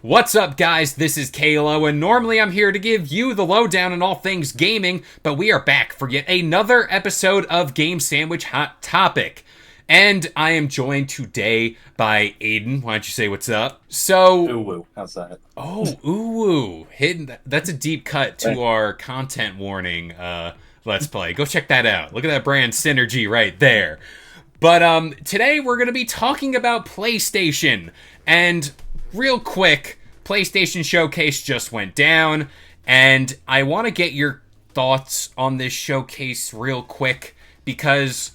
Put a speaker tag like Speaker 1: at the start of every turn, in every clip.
Speaker 1: What's up, guys? This is Kalo, and normally I'm here to give you the lowdown on all things gaming, but we are back for yet another episode of Game Sandwich Hot Topic. And I am joined today by Aiden. Why don't you say what's up?
Speaker 2: Ooh, woo. How's that?
Speaker 1: Ooh, hidden. That's a deep cut to
Speaker 2: Thank
Speaker 1: our content warning. Let's play. Go check that out. Look at that brand synergy right there. But today we're gonna be talking about PlayStation. And real quick, PlayStation Showcase just went down, and I want to get your thoughts on this showcase real quick because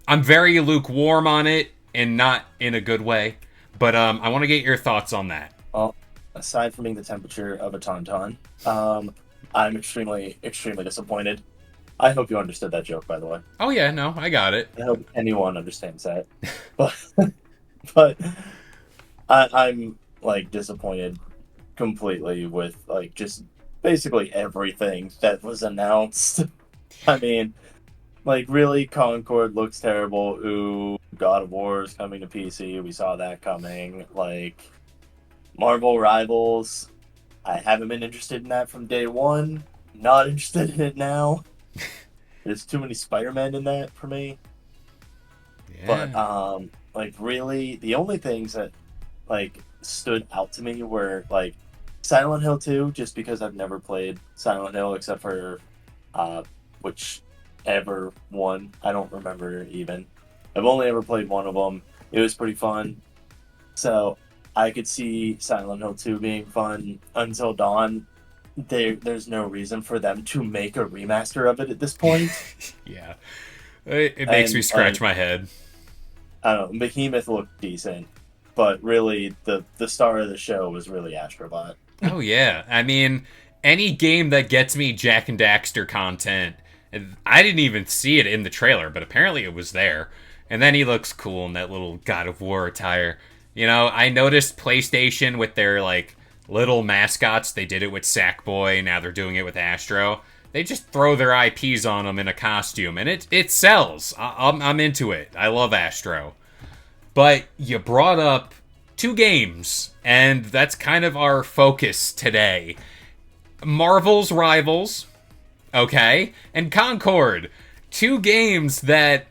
Speaker 1: I'm very lukewarm on it and not in a good way. But I want to get your thoughts on that.
Speaker 2: Well, aside from being the temperature of a tauntaun, I'm extremely disappointed. I hope you understood that joke, by the way.
Speaker 1: Oh yeah, no, I got it.
Speaker 2: I hope anyone understands that. But but I'm like disappointed completely with like just basically everything that was announced. I mean, like really, Concord looks terrible. Ooh, God of War is coming to PC. We saw that coming. Like Marvel Rivals, I haven't been interested in that from day one. Not interested in it now. There's too many Spider-Man in that for me. But
Speaker 1: Yeah.
Speaker 2: like really, the only things that like stood out to me were like Silent Hill 2, just because I've never played Silent Hill except for uh whichever one. I don't remember even. I've only ever played one of them. It was pretty fun. So I could see Silent Hill 2 being fun. Until Dawn, there's no reason for them to make a remaster of it at this point.
Speaker 1: Yeah. It makes me
Speaker 2: And
Speaker 1: scratch
Speaker 2: like
Speaker 1: my head.
Speaker 2: I don't know, Behemoth looked decent, but really the star of the show was really Astrobot.
Speaker 1: Oh yeah. I mean, any game that gets me Jack and Daxter content, I didn't even see it in the trailer, but apparently it was there. And then he looks cool in that little God of War attire. You know, I noticed PlayStation with their like little mascots. They did it with Sackboy. Now they're doing it with Astro. They just throw their IPs on them in a costume, and it sells. I'm into it. I love Astro. But you brought up two games, and that's kind of our focus today. Marvel's Rivals, okay, and Concord. Two games that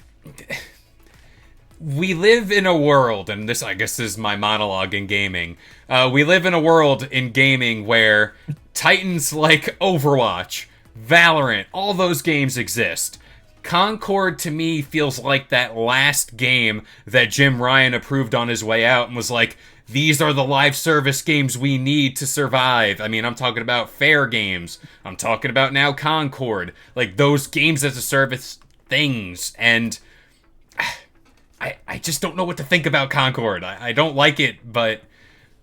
Speaker 1: we live in a world, and this, I guess, is my monologue in gaming. We live in a world in gaming where titans like Overwatch, Valorant, all those games exist. Concord to me feels like that last game that Jim Ryan approved on his way out and was like, these are the live service games we need to survive. I mean, I'm talking about fair games. I'm talking about now Concord. Like those games as a service things. And I just don't know what to think about Concord. I don't like it, but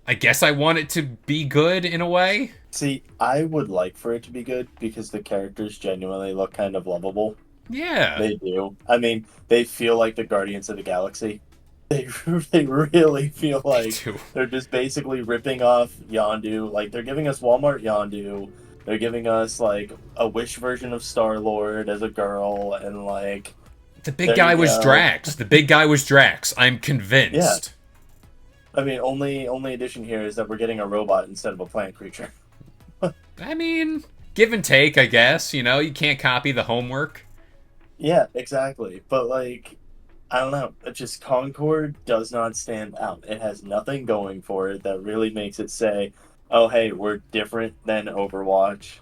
Speaker 1: I guess I want it to be good in a way.
Speaker 2: See, I would like for it to be good because the characters genuinely look kind of lovable.
Speaker 1: Yeah.
Speaker 2: They do. I mean, they feel like the Guardians of the Galaxy. They they really feel
Speaker 1: They
Speaker 2: like
Speaker 1: do.
Speaker 2: they're just basically ripping off Yondu. Like they're giving us Walmart Yondu. They're giving us like a Wish version of Star Lord as a girl, and like
Speaker 1: The big
Speaker 2: there
Speaker 1: guy
Speaker 2: you
Speaker 1: was
Speaker 2: go.
Speaker 1: Drax. The big guy was Drax. I'm
Speaker 2: Yeah,
Speaker 1: convinced.
Speaker 2: I mean, only addition here is that we're getting a robot instead of a plant creature.
Speaker 1: I mean, give and take, I guess. You know, you can't copy the homework.
Speaker 2: Yeah, exactly. But like, I don't know. It just Concord does not stand out. It has nothing going for it that really makes it say, "Oh, hey, we're different than Overwatch,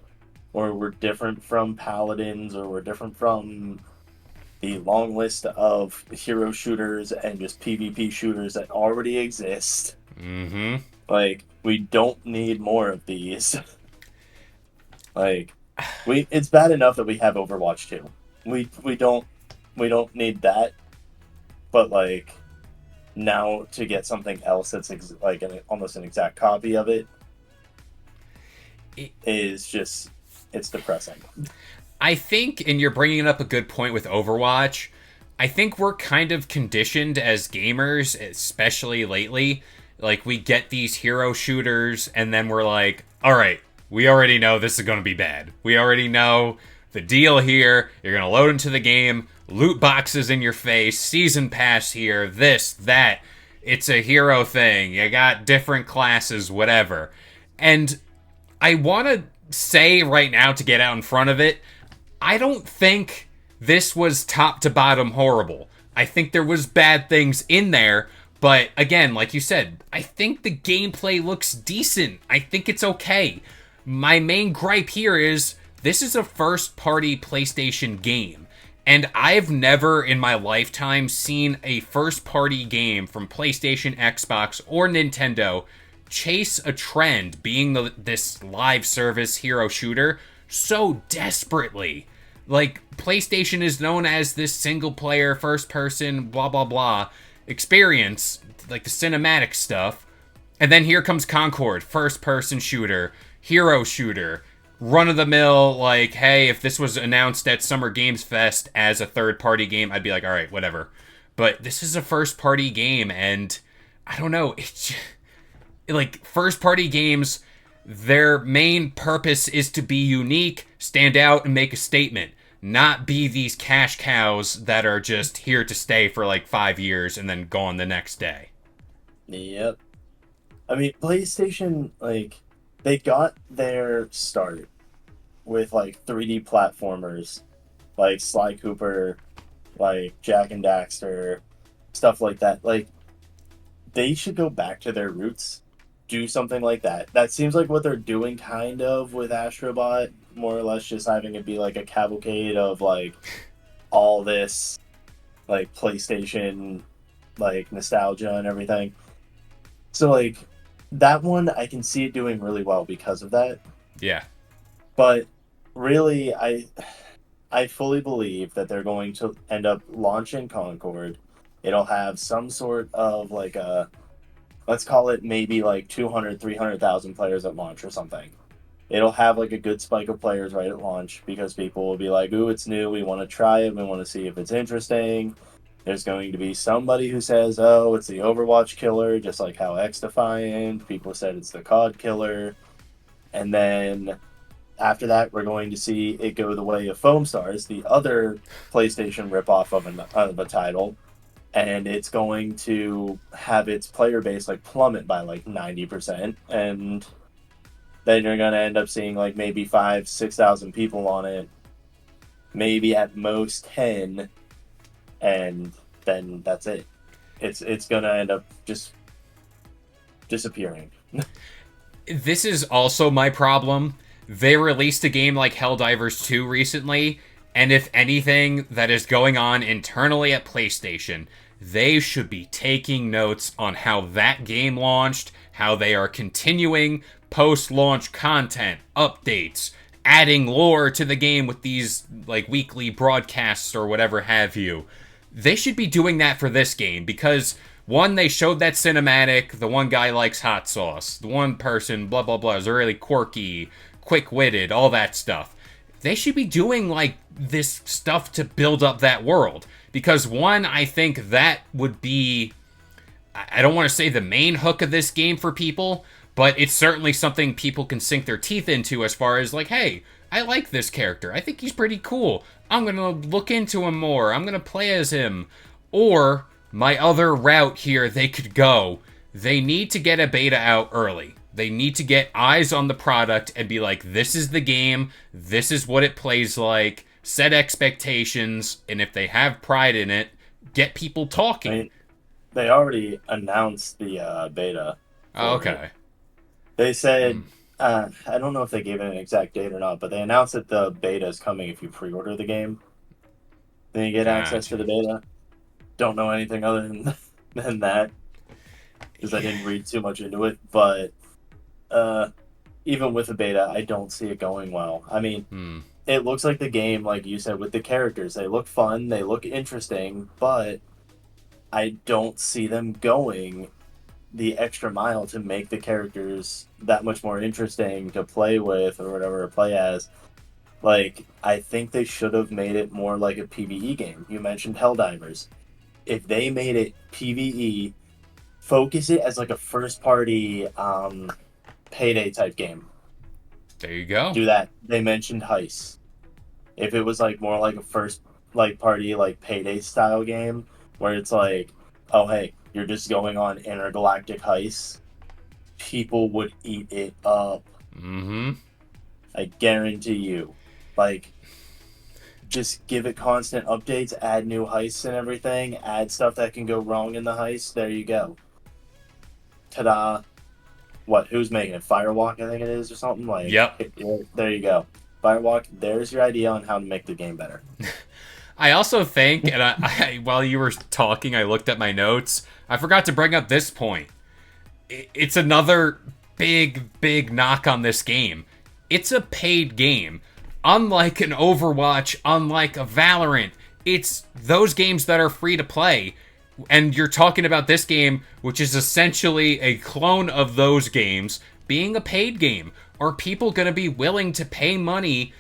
Speaker 2: or we're different from Paladins, or we're different from the long list of hero shooters and just PvP shooters that already exist."
Speaker 1: Mm-hmm.
Speaker 2: Like, we don't need more of these. Like, it's bad enough that we have Overwatch 2. We don't need that, but like now to get something else that's like almost an exact copy of it
Speaker 1: It,
Speaker 2: is just it's depressing.
Speaker 1: I think, and you're bringing up a good point with Overwatch, I think we're kind of conditioned as gamers, especially lately. Like, we get these hero shooters, and then we're like, all right, we already know this is going to be bad. We already know the deal here. You're going to load into the game, loot boxes in your face, season pass here, this, that. It's a hero thing. You got different classes, whatever. And I want to say right now to get out in front of it, I don't think this was top to bottom horrible. I think there was bad things in there, but again, like you said, I think the gameplay looks decent. I think it's okay. My main gripe here is this is a first party PlayStation game. And I've never in my lifetime seen a first party game from PlayStation, Xbox, or Nintendo chase a trend being this live service hero shooter so desperately. Like, PlayStation is known as this single player, first person, blah, blah, blah experience, like the cinematic stuff. And then here comes Concord, first person shooter, hero shooter, run of the mill. Like, hey, if this was announced at Summer Games Fest as a third party game, I'd be like, all right, whatever. But this is a first party game, and I don't know. It's just, like, first party games, their main purpose is to be unique, stand out, and make a statement. Not be these cash cows that are just here to stay for like 5 years and then gone the next day.
Speaker 2: Yep. I mean, PlayStation, like, they got their start with like 3D platformers, like Sly Cooper, like Jack and Daxter, stuff like that. Like, they should go back to their roots, do something like that. That seems like what they're doing kind of with Astrobot, more or less just having it be like a cavalcade of like all this like PlayStation like nostalgia and everything. So like that one I can see it doing really well because of that.
Speaker 1: Yeah.
Speaker 2: But really I fully believe that they're going to end up launching Concord. It'll have some sort of like a, let's call it maybe like 200, 300,000 players at launch or something. It'll have like a good spike of players right at launch because people will be like, ooh, it's new. We want to try it. We want to see if it's interesting. There's going to be somebody who says, oh, it's the Overwatch killer, just like how X Defiant. People said it's the COD killer. And then after that, we're going to see it go the way of Foam Stars, the other PlayStation ripoff of a title. And it's going to have its player base like plummet by like 90%. And then you're going to end up seeing like maybe 5,000-6,000 people on it, maybe at most 10, and then that's it. It's going to end up just disappearing.
Speaker 1: This is also my problem. They released a game like Helldivers 2 recently, and if anything that is going on internally at PlayStation, they should be taking notes on how that game launched, how they are continuing post-launch content, updates, adding lore to the game with these like weekly broadcasts or whatever have you. They should be doing that for this game because one, they showed that cinematic, the one guy likes hot sauce, the one person, blah blah blah, is really quirky, quick-witted, all that stuff. They should be doing like this stuff to build up that world because one, I think that would be, I don't want to say the main hook of this game for people, but it's certainly something people can sink their teeth into as far as like, hey, I like this character. I think he's pretty cool. I'm going to look into him more. I'm going to play as him. Or my other route here they could go, they need to get a beta out early. They need to get eyes on the product and be like, this is the game. This is what it plays like. Set expectations. And if they have pride in it, get people talking.
Speaker 2: I mean, they already announced the beta.
Speaker 1: Oh, okay.
Speaker 2: They said, I don't know if they gave it an exact date or not, but they announced that the beta is coming if you pre-order the game. Then you get access to the beta. Don't know anything other than that because I didn't read too much into it. But even with the beta, I don't see it going well. I mean, it looks like the game, like you said, with the characters. They look fun. They look interesting. But I don't see them going the extra mile to make the characters that much more interesting to play with or whatever, or play as. Like, I think they should have made it more like a PvE game. You mentioned Helldivers. If they made it PvE, focus it as like a first party payday type game.
Speaker 1: There you go.
Speaker 2: Do that. They mentioned Heist. If it was like more like a first like party like payday style game where it's like, oh hey, you're just going on intergalactic heists, people would eat it up.
Speaker 1: Mm-hmm.
Speaker 2: I guarantee you. Like, just give it constant updates, add new heists and everything, add stuff that can go wrong in the heist. There you go. Ta-da. What? Who's making it? Firewalk, I think it is, or something. Like,
Speaker 1: Yep.
Speaker 2: there you go. Firewalk. There's your idea on how to make the game better.
Speaker 1: I also think, and while you were talking, I looked at my notes. I forgot to bring up this point. It's another big knock on this game. It's a paid game. Unlike an Overwatch, unlike a Valorant, it's those games that are free to play. And you're talking about this game, which is essentially a clone of those games, being a paid game. Are people going to be willing to pay money?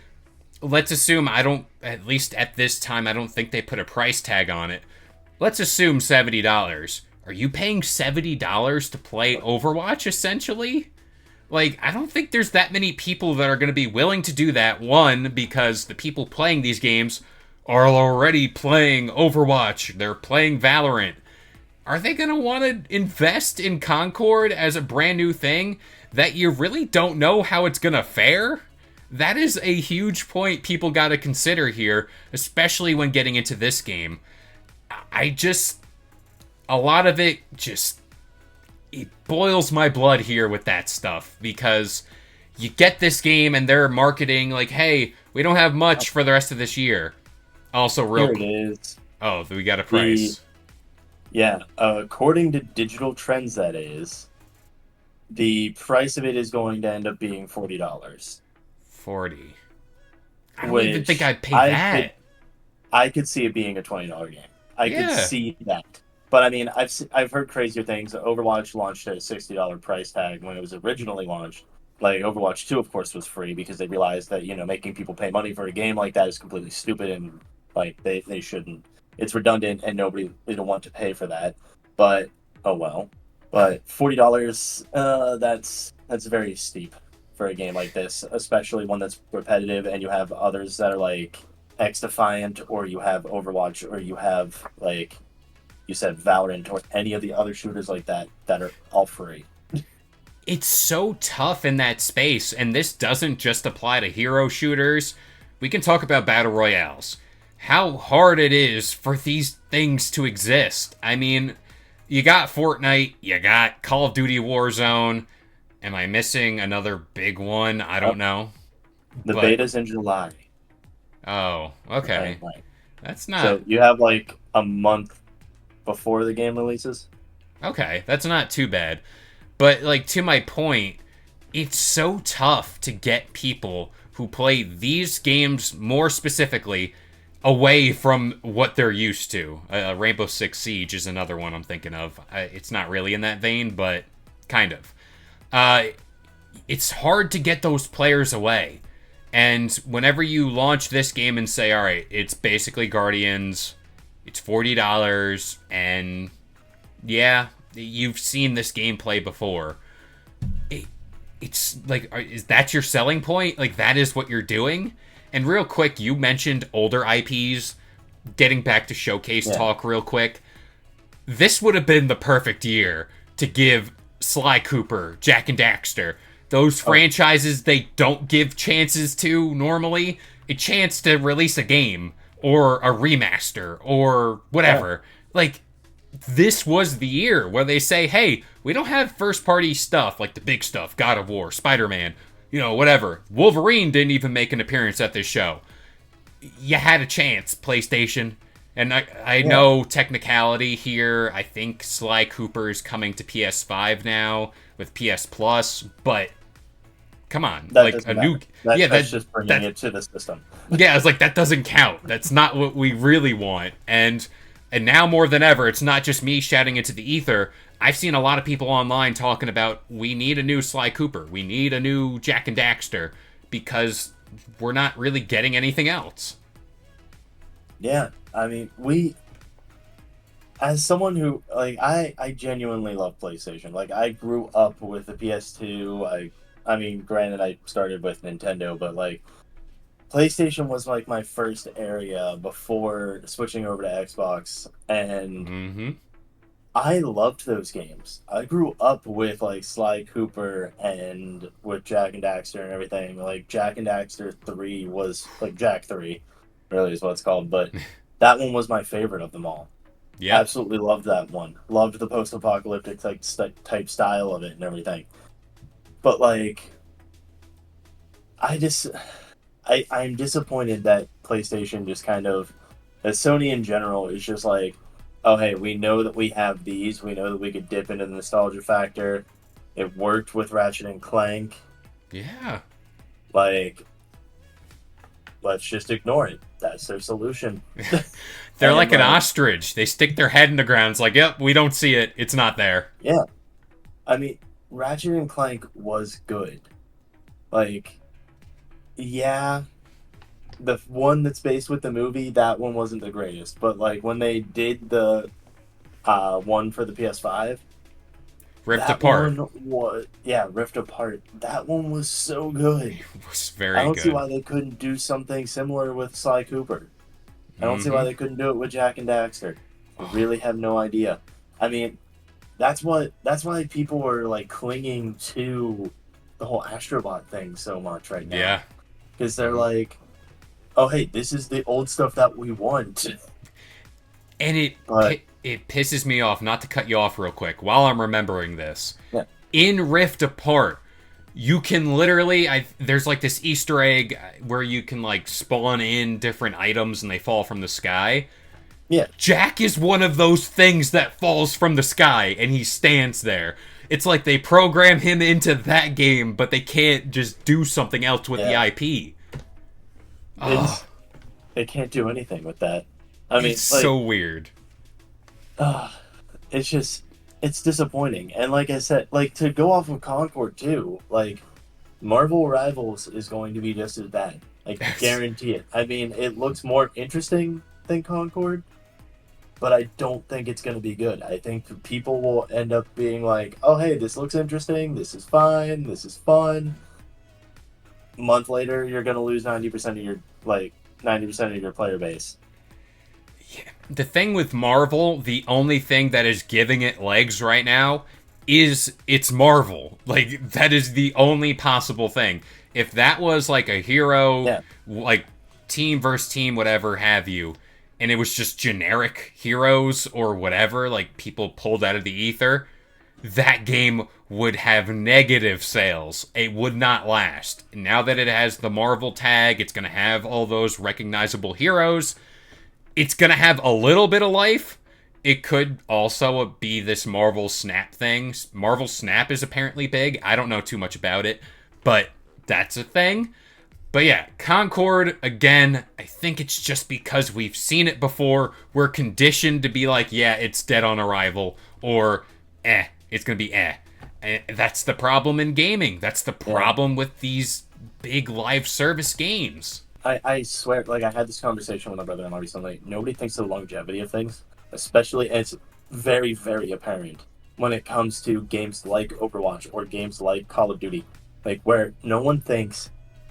Speaker 1: Let's assume at least at this time, I don't think they put a price tag on it. Let's assume $70. Are you paying $70 to play Overwatch, essentially? Like, I don't think there's that many people that are going to be willing to do that. One, because the people playing these games are already playing Overwatch. They're playing Valorant. Are they going to want to invest in Concord as a brand new thing that you really don't know how it's going to fare? That is a huge point people got to consider here, especially when getting into this game. A lot of it just, it boils my blood here with that stuff, because you get this game and they're marketing like, hey, we don't have much for the rest of this year. Also,
Speaker 2: Here it is.
Speaker 1: Oh, we got a price.
Speaker 2: According to Digital Trends, that is, the price of it is going to end up being $40.
Speaker 1: 40. I don't even think I'd pay that.
Speaker 2: I could see it being a $20 game. I could see that. But I mean, I've heard crazier things. Overwatch launched at a $60 price tag when it was originally launched. Like, Overwatch 2, of course, was free because they realized that, making people pay money for a game like that is completely stupid, and like they shouldn't. It's redundant and they don't want to pay for that. But oh well. But $40, that's very steep for a game like this, especially one that's repetitive, and you have others that are like X Defiant, or you have Overwatch, or you have, like you said, Valorant, or any of the other shooters like that are all free.
Speaker 1: It's so tough in that space, and this doesn't just apply to hero shooters. We can talk about battle royales. How hard it is for these things to exist. I mean, you got Fortnite, you got Call of Duty Warzone. Am I missing another big one? I don't know.
Speaker 2: The beta's in July.
Speaker 1: Oh, okay.
Speaker 2: Right.
Speaker 1: That's not...
Speaker 2: So you have like a month before the game releases?
Speaker 1: Okay, that's not too bad. But, like, to my point, it's so tough to get people who play these games more specifically away from what they're used to. Rainbow Six Siege is another one I'm thinking of. It's not really in that vein, but kind of. It's hard to get those players away. And whenever you launch this game and say, all right, it's basically Guardians, it's $40, and yeah, you've seen this gameplay before. It's like, is that your selling point? Like, that is what you're doing? And real quick, you mentioned older IPs. Getting back to showcase talk real quick. This would have been the perfect year to give Sly Cooper, Jak and Daxter, those franchises they don't give chances to normally, a chance to release a game or a remaster or whatever. Like, this was the year where they say, hey, we don't have first-party stuff like the big stuff, God of War, Spider-Man, whatever. Wolverine didn't even make an appearance at this show. You had a chance, PlayStation. And I know technicality here. I think Sly Cooper is coming to PS5 now with PS Plus, but come on,
Speaker 2: that
Speaker 1: like a new
Speaker 2: that's just bringing it to the system.
Speaker 1: Yeah, it's like that doesn't count. That's not what we really want. And now more than ever, it's not just me shouting into the ether. I've seen a lot of people online talking about, we need a new Sly Cooper, we need a new Jak and Daxter, because we're not really getting anything else.
Speaker 2: Yeah, I mean, as someone who, like, I genuinely love PlayStation. Like, I grew up with the PS2. I mean, granted, I started with Nintendo, but, like, PlayStation was, like, my first area before switching over to Xbox. And I loved those games. I grew up with like Sly Cooper and with Jack and Daxter and everything. Like Jack and Daxter 3 was like Jack 3, really is what it's called, but that one was my favorite of them all.
Speaker 1: Yep.
Speaker 2: Absolutely loved that one. Loved the post-apocalyptic type style of it and everything. But like I just I'm disappointed that PlayStation just kind of, that Sony in general is just like, oh hey, we know that we have these, we know that we could dip into the nostalgia factor. It worked with Ratchet and Clank.
Speaker 1: Yeah.
Speaker 2: Like, let's just ignore it. That's their solution.
Speaker 1: They're
Speaker 2: And
Speaker 1: like an
Speaker 2: like,
Speaker 1: ostrich. They stick their head in the ground. It's like, yep, we don't see it. It's not there.
Speaker 2: yeah, I mean, Ratchet and Clank was good. Like, yeah, the one that's based with the movie, that one wasn't the greatest. But like when they did the one for the PS5,
Speaker 1: Ripped
Speaker 2: that
Speaker 1: apart.
Speaker 2: one was, yeah, Rift Apart. That one was so good.
Speaker 1: It was
Speaker 2: I
Speaker 1: very
Speaker 2: don't see
Speaker 1: good.
Speaker 2: why they couldn't do something similar with Sly Cooper. I don't see why
Speaker 1: Mm-hmm.
Speaker 2: they couldn't do it with Jack and Daxter. I really have no idea. I mean, that's why people are like clinging to the whole Astrobot thing so much right now.
Speaker 1: Yeah.
Speaker 2: Because they're like, oh hey, this is the old stuff that we want.
Speaker 1: And
Speaker 2: But
Speaker 1: it pisses me off, not to cut you off real quick while I'm remembering this.
Speaker 2: yeah,
Speaker 1: In Rift Apart, you can literally there's like this Easter egg where you can like spawn in different items and they fall from the sky.
Speaker 2: yeah,
Speaker 1: Jack is one of those things that falls from the sky and he stands there. It's like they program him into that game, but they can't just do something else with the
Speaker 2: yeah.
Speaker 1: IP.
Speaker 2: It's
Speaker 1: Oh,
Speaker 2: they can't do anything with that. I mean,
Speaker 1: it's
Speaker 2: like,
Speaker 1: so weird.
Speaker 2: uh, it's just it's disappointing. And like I said, like to go off of Concord too, like Marvel Rivals is going to be just as bad. Like
Speaker 1: That's,
Speaker 2: guarantee it. I mean, it looks more interesting than Concord, but I don't think it's going to be good. I think people will end up being like, "Oh, hey, this looks interesting. This is fine. This is fun." A month later, you're going to lose 90% of your 90% of your player base.
Speaker 1: the thing with Marvel, the only thing that is giving it legs right now is it's Marvel. Like that is the only possible thing. If that was like a hero,
Speaker 2: Yeah.
Speaker 1: like team versus team, whatever have you, and it was just generic heroes or whatever, like people pulled out of the ether, that game would have negative sales. It would not last. Now that it has the Marvel tag, it's going to have all those recognizable heroes. It's going to have a little bit of life. It could also be this Marvel Snap thing. Marvel Snap is apparently big. I don't know too much about it, but that's a thing. But yeah, Concord, again, I think it's just because we've seen it before. We're conditioned to be like, yeah, it's dead on arrival, or it's going to be eh. And that's the problem in gaming. That's the
Speaker 2: Yeah.
Speaker 1: problem with these big live service games.
Speaker 2: I swear, like I had this conversation with my brother-in-law recently. Nobody thinks of the longevity of things, especially, and it's very, very apparent when it comes to games like Overwatch or games like Call of Duty, like where no one thinks,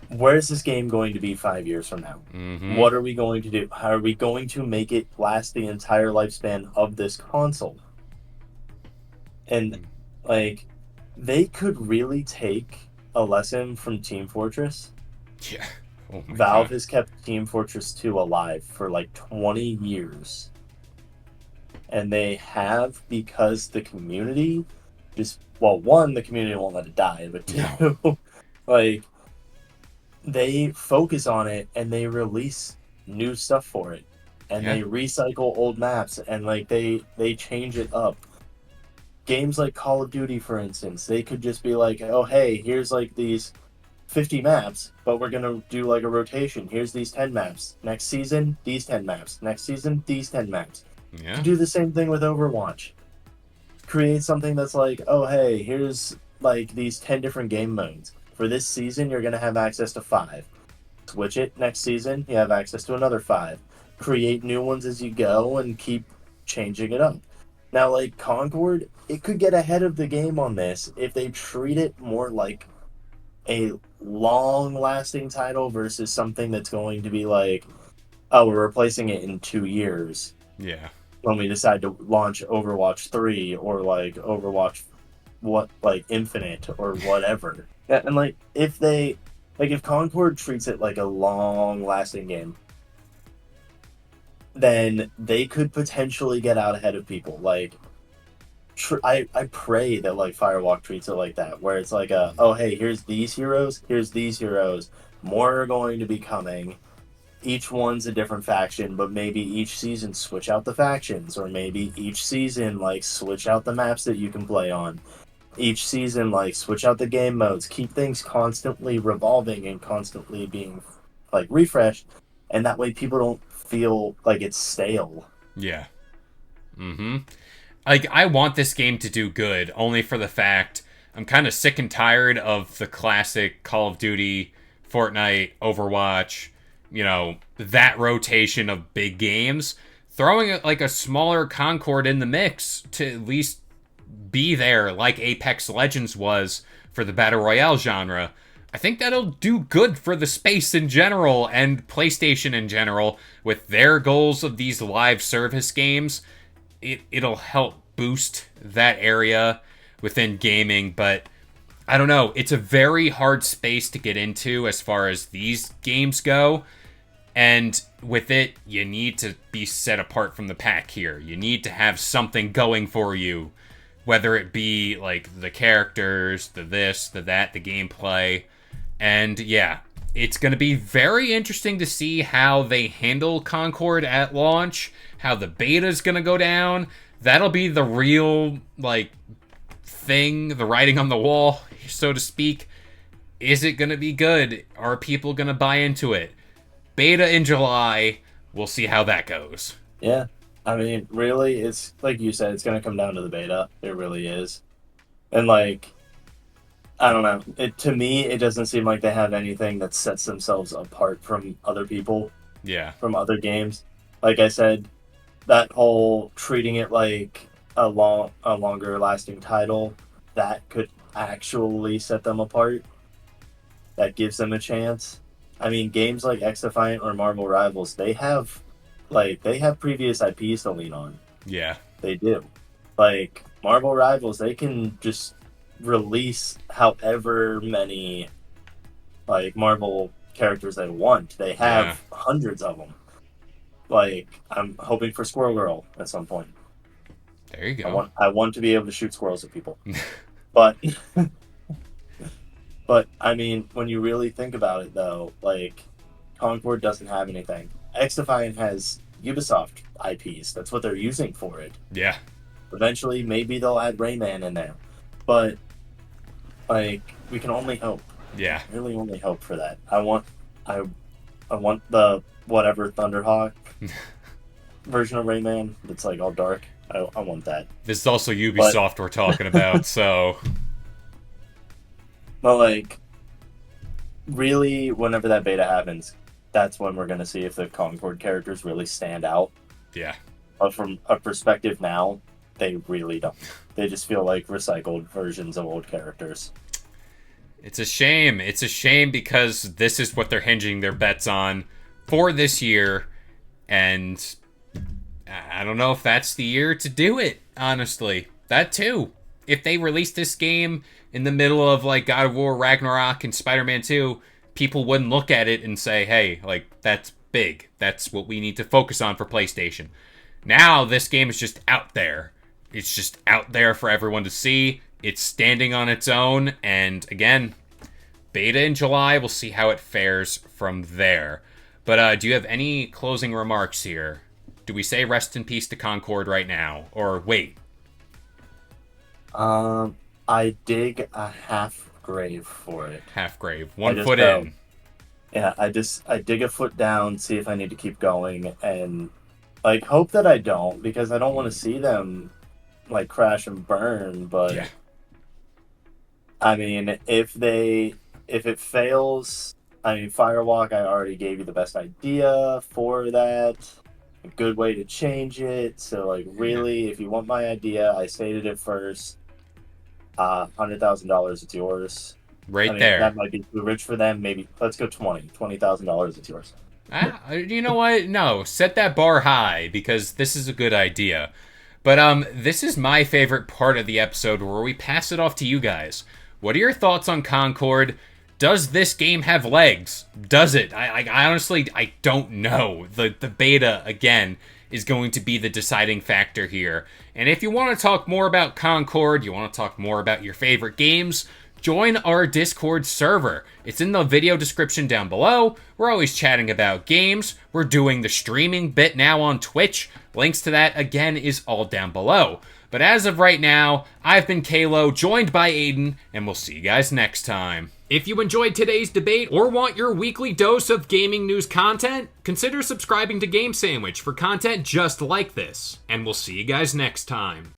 Speaker 2: where is this game going to be 5 years from now?
Speaker 1: Mm-hmm.
Speaker 2: What are we going to do? How are we going to make it last the entire lifespan of this console? And like, they could really take a lesson from Team Fortress.
Speaker 1: Yeah. Oh my
Speaker 2: Valve
Speaker 1: god.
Speaker 2: has kept Team Fortress 2 alive for like 20 years. And they have because the community just, well, one, the community won't let it die, but
Speaker 1: No.
Speaker 2: two, like, they focus on it and they release new stuff for it. And
Speaker 1: Yeah.
Speaker 2: they recycle old maps and like they change it up. Games like Call of Duty, for instance, they could just be like, oh hey, here's like these 50 maps, but we're gonna do like a rotation. Here's these 10 maps. Next season, these 10 maps. Next season, these 10 maps. To
Speaker 1: Yeah.
Speaker 2: do the same thing with Overwatch. Create something that's like, oh hey, here's like these 10 different game modes. For this season, you're gonna have access to 5. Switch it next season, you have access to another 5. Create new ones as you go and keep changing it up. Now, like Concord, it could get ahead of the game on this if they treat it more like a long lasting title versus something that's going to be like, oh, we're replacing it in 2 years.
Speaker 1: Yeah.
Speaker 2: when we decide to launch Overwatch 3 or like Overwatch what like Infinite or whatever. And like if Concord treats it like a long lasting game, then they could potentially get out ahead of people. Like I pray that like Firewalk treats it like that, where it's like oh hey, here's these heroes, more are going to be coming. Each one's a different faction, but maybe each season switch out the factions, or maybe each season like switch out the maps that you can play on. Each season like switch out the game modes, keep things constantly revolving and constantly being like refreshed, and that way people don't feel like it's stale.
Speaker 1: Yeah. Mm-hmm. Like, I want this game to do good, only for the fact I'm kind of sick and tired of the classic Call of Duty, Fortnite, Overwatch, that rotation of big games. Throwing like a smaller Concord in the mix to at least be there like Apex Legends was for the Battle Royale genre, I think that'll do good for the space in general and PlayStation in general with their goals of these live service games. It'll help boost that area within gaming, but I don't know. It's a very hard space to get into as far as these games go. And with it, you need to be set apart from the pack here. You need to have something going for you, whether it be like the characters, the this, the that, the gameplay. And yeah, it's going to be very interesting to see how they handle Concord at launch, how the beta's going to go down. That'll be the real, like, thing, the writing on the wall, so to speak. Is it going to be good? Are people going to buy into it? Beta in July. We'll see how that goes.
Speaker 2: Yeah. I mean, really, it's like you said, it's going to come down to the beta. It really is. And like, I don't know. To me, it doesn't seem like they have anything that sets themselves apart from other people.
Speaker 1: Yeah.
Speaker 2: From other games. Like I said, that whole treating it like a longer lasting title, that could actually set them apart. That gives them a chance. I mean, games like X Defiant or Marvel Rivals, they have previous IPs to lean on.
Speaker 1: Yeah.
Speaker 2: They do. Like Marvel Rivals, they can just release however many like Marvel characters they want. They have hundreds of them. Like, I'm hoping for Squirrel Girl at some point.
Speaker 1: There you go.
Speaker 2: I want to be able to shoot squirrels at people. But but I mean, when you really think about it though, like Concord doesn't have anything. X Defiant has Ubisoft IPs. That's what they're using for it.
Speaker 1: Yeah.
Speaker 2: Eventually maybe they'll add Rayman in there. But like we can only hope.
Speaker 1: Yeah.
Speaker 2: Really only hope for that. I want the whatever Thunderhawk version of Rayman that's like all dark. I want that.
Speaker 1: This is also Ubisoft we're talking about, so.
Speaker 2: But like, really, whenever that beta happens, that's when we're gonna see if the Concord characters really stand out.
Speaker 1: Yeah.
Speaker 2: But from a perspective now, they really don't. They just feel like recycled versions of old characters.
Speaker 1: It's a shame. It's a shame because this is what they're hinging their bets on for this year, and I don't know if that's the year to do it, honestly. That too. If they released this game in the middle of like God of War, Ragnarok, and Spider-Man 2, people wouldn't look at it and say, hey, like, that's big. That's what we need to focus on for PlayStation. Now, this game is just out there. It's just out there for everyone to see. It's standing on its own, and again, beta in July. We'll see how it fares from there. But do you have any closing remarks here? Do we say rest in peace to Concord right now? Or wait?
Speaker 2: I dig a half grave for it.
Speaker 1: Half grave. One foot in.
Speaker 2: Yeah, I dig a foot down, see if I need to keep going, and like hope that I don't, because I don't want to see them like crash and burn. But
Speaker 1: yeah.
Speaker 2: I mean, if it fails, I mean, Firewalk, I already gave you the best idea for that. A good way to change it. So, like, really, if you want my idea, I stated it first. $100,000, it's yours.
Speaker 1: Right there.
Speaker 2: That might be too rich for them. Maybe let's go $20,000. It's yours.
Speaker 1: You know what? No, set that bar high because this is a good idea. But this is my favorite part of the episode where we pass it off to you guys. What are your thoughts on Concord? Does this game have legs? Does it? I honestly I don't know. The beta again is going to be the deciding factor here. And if you want to talk more about Concord, you want to talk more about your favorite games, join our Discord server. It's in the video description down below. We're always chatting about games. We're doing the streaming bit now on Twitch. Links to that, again, is all down below. But as of right now, I've been Kalo, joined by Aiden, and we'll see you guys next time. If you enjoyed today's debate or want your weekly dose of gaming news content, consider subscribing to Game Sandwich for content just like this. And we'll see you guys next time.